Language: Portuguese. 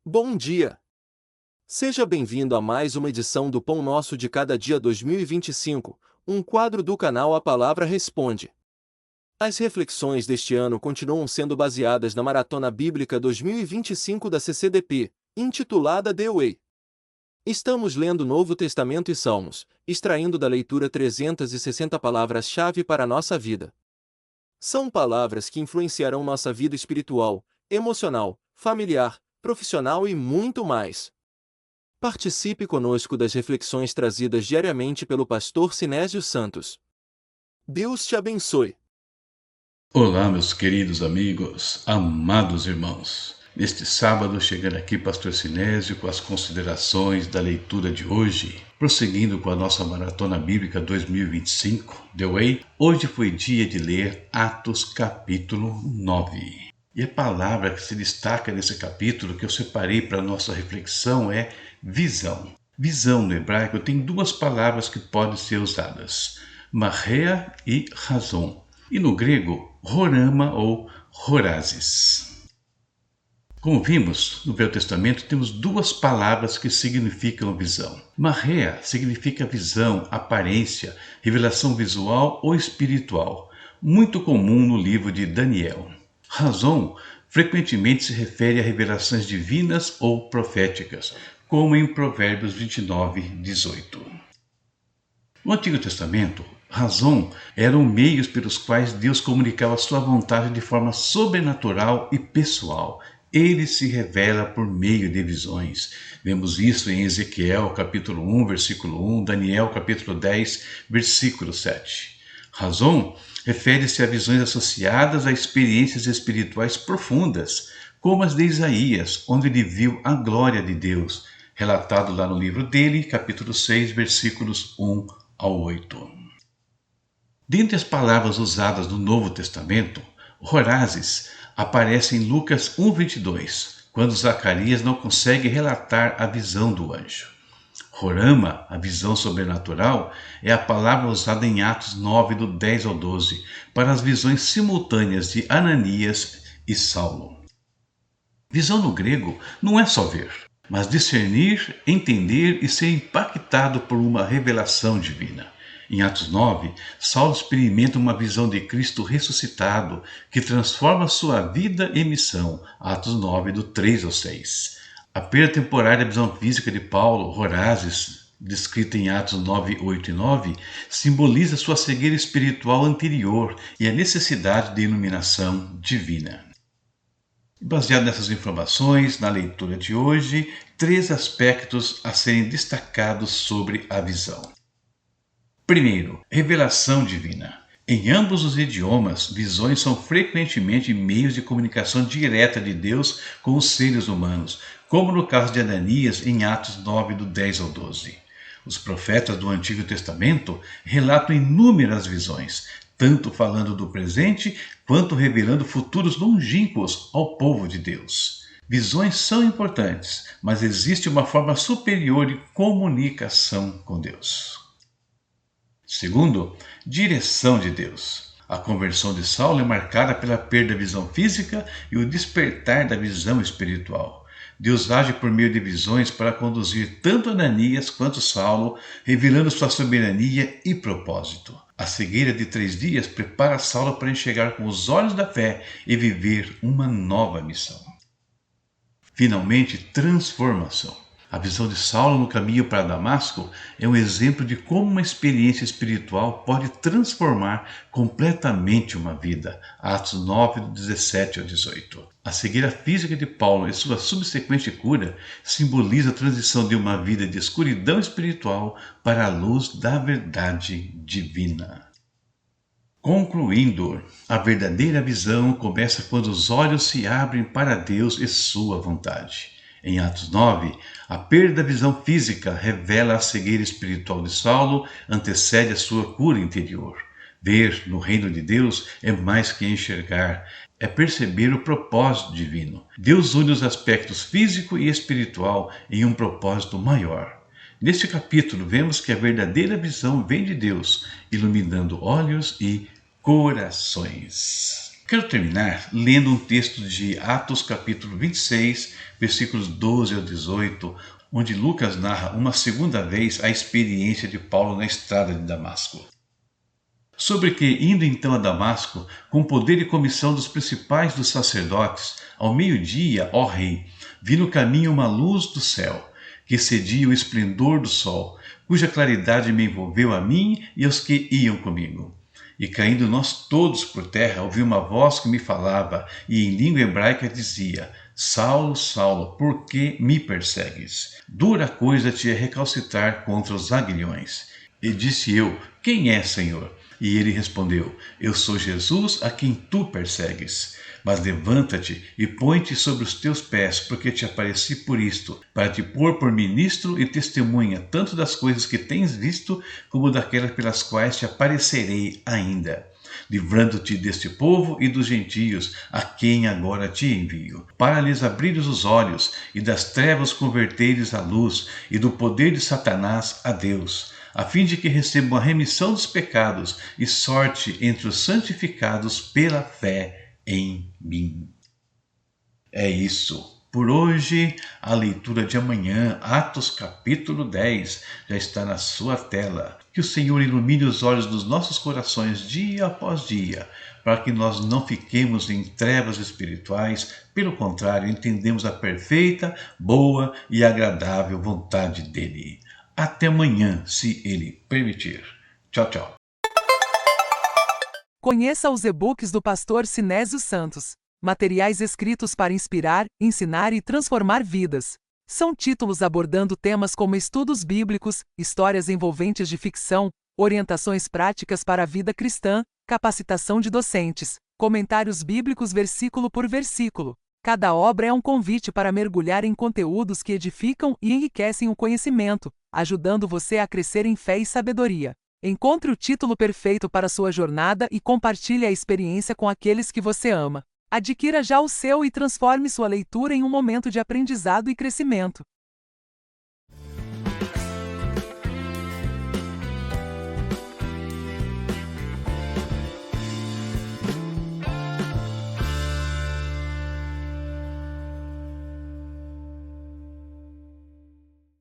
Bom dia! Seja bem-vindo a mais uma edição do Pão Nosso de Cada Dia 2025, um quadro do canal A Palavra Responde. As reflexões deste ano continuam sendo baseadas na Maratona Bíblica 2025 da CCDP, intitulada The Way. Estamos lendo o Novo Testamento e Salmos, extraindo da leitura 360 palavras-chave para a nossa vida. São palavras que influenciarão nossa vida espiritual, emocional, familiar, profissional e muito mais. Participe conosco das reflexões trazidas diariamente pelo pastor Sinésio Santos. Deus te abençoe. Olá, meus queridos amigos, amados irmãos. Neste sábado, chegando aqui, pastor Sinésio, com as considerações da leitura de hoje. Prosseguindo com a nossa Maratona Bíblica 2025, The Way, hoje foi dia de ler Atos capítulo 9. E a palavra que se destaca nesse capítulo, que eu separei para a nossa reflexão, é visão. Visão no hebraico tem duas palavras que podem ser usadas, marrea e razão. E no grego, horama ou horazes. Como vimos, no Velho Testamento temos duas palavras que significam visão. Marrea significa visão, aparência, revelação visual ou espiritual, muito comum no livro de Daniel. Razão frequentemente se refere a revelações divinas ou proféticas, como em Provérbios 29:18. No Antigo Testamento, razão eram meios pelos quais Deus comunicava sua vontade de forma sobrenatural e pessoal. Ele se revela por meio de visões. Vemos isso em Ezequiel, capítulo 1, versículo 1, Daniel, capítulo 10, versículo 7. Razão refere-se a visões associadas a experiências espirituais profundas, como as de Isaías, onde ele viu a glória de Deus, relatado lá no livro dele, capítulo 6, versículos 1 ao 8. Dentre as palavras usadas no Novo Testamento, horazes aparece em Lucas 1:22, quando Zacarias não consegue relatar a visão do anjo. Horama, a visão sobrenatural, é a palavra usada em Atos 9, do 10 ao 12, para as visões simultâneas de Ananias e Saulo. Visão no grego não é só ver, mas discernir, entender e ser impactado por uma revelação divina. Em Atos 9, Saulo experimenta uma visão de Cristo ressuscitado que transforma sua vida e missão. Atos 9, do 3 ao 6. A perda temporária da visão física de Paulo, horazes, descrita em Atos 9, 8 e 9, simboliza sua cegueira espiritual anterior e a necessidade de iluminação divina. Baseado nessas informações, na leitura de hoje, 3 aspectos a serem destacados sobre a visão. Primeiro, revelação divina. Em ambos os idiomas, visões são frequentemente meios de comunicação direta de Deus com os seres humanos, como no caso de Ananias em Atos 9, do 10 ao 12. Os profetas do Antigo Testamento relatam inúmeras visões, tanto falando do presente quanto revelando futuros longínquos ao povo de Deus. Visões são importantes, mas existe uma forma superior de comunicação com Deus. Segundo, direção de Deus. A conversão de Saulo é marcada pela perda da visão física e o despertar da visão espiritual. Deus age por meio de visões para conduzir tanto Ananias quanto Saulo, revelando sua soberania e propósito. A cegueira de 3 dias prepara Saulo para enxergar com os olhos da fé e viver uma nova missão. Finalmente, transformação. A visão de Saulo no caminho para Damasco é um exemplo de como uma experiência espiritual pode transformar completamente uma vida. Atos 9, do 17 ao 18. A cegueira física de Paulo e sua subsequente cura simboliza a transição de uma vida de escuridão espiritual para a luz da verdade divina. Concluindo, a verdadeira visão começa quando os olhos se abrem para Deus e sua vontade. Em Atos 9, a perda da visão física revela a cegueira espiritual de Saulo, antecede a sua cura interior. Ver no reino de Deus é mais que enxergar, é perceber o propósito divino. Deus une os aspectos físico e espiritual em um propósito maior. Neste capítulo, vemos que a verdadeira visão vem de Deus, iluminando olhos e corações. Quero terminar lendo um texto de Atos capítulo 26, versículos 12 ao 18, onde Lucas narra uma segunda vez a experiência de Paulo na estrada de Damasco. Sobre que, indo então a Damasco, com poder e comissão dos principais dos sacerdotes, ao meio-dia, ó rei, vi no caminho uma luz do céu, que excedia o esplendor do sol, cuja claridade me envolveu a mim e aos que iam comigo. E caindo nós todos por terra, ouvi uma voz que me falava, e em língua hebraica dizia: Saulo, Saulo, por que me persegues? Dura coisa te é recalcitrar contra os aguilhões. E disse eu: Quem é, Senhor? E ele respondeu: Eu sou Jesus a quem tu persegues. Mas levanta-te e põe-te sobre os teus pés, porque te apareci por isto, para te pôr por ministro e testemunha, tanto das coisas que tens visto, como daquelas pelas quais te aparecerei ainda, livrando-te deste povo e dos gentios, a quem agora te envio, para lhes abrires os olhos, e das trevas converteres à luz, e do poder de Satanás a Deus, a fim de que recebam a remissão dos pecados e sorte entre os santificados pela fé em mim. É isso. Por hoje, a leitura de amanhã, Atos capítulo 10, já está na sua tela. Que o Senhor ilumine os olhos dos nossos corações dia após dia, para que nós não fiquemos em trevas espirituais, pelo contrário, entendemos a perfeita, boa e agradável vontade dele. Até amanhã, se ele permitir. Tchau, tchau. Conheça os e-books do pastor Sinésio Santos. Materiais escritos para inspirar, ensinar e transformar vidas. São títulos abordando temas como estudos bíblicos, histórias envolventes de ficção, orientações práticas para a vida cristã, capacitação de docentes, comentários bíblicos versículo por versículo. Cada obra é um convite para mergulhar em conteúdos que edificam e enriquecem o conhecimento, ajudando você a crescer em fé e sabedoria. Encontre o título perfeito para sua jornada e compartilhe a experiência com aqueles que você ama. Adquira já o seu e transforme sua leitura em um momento de aprendizado e crescimento.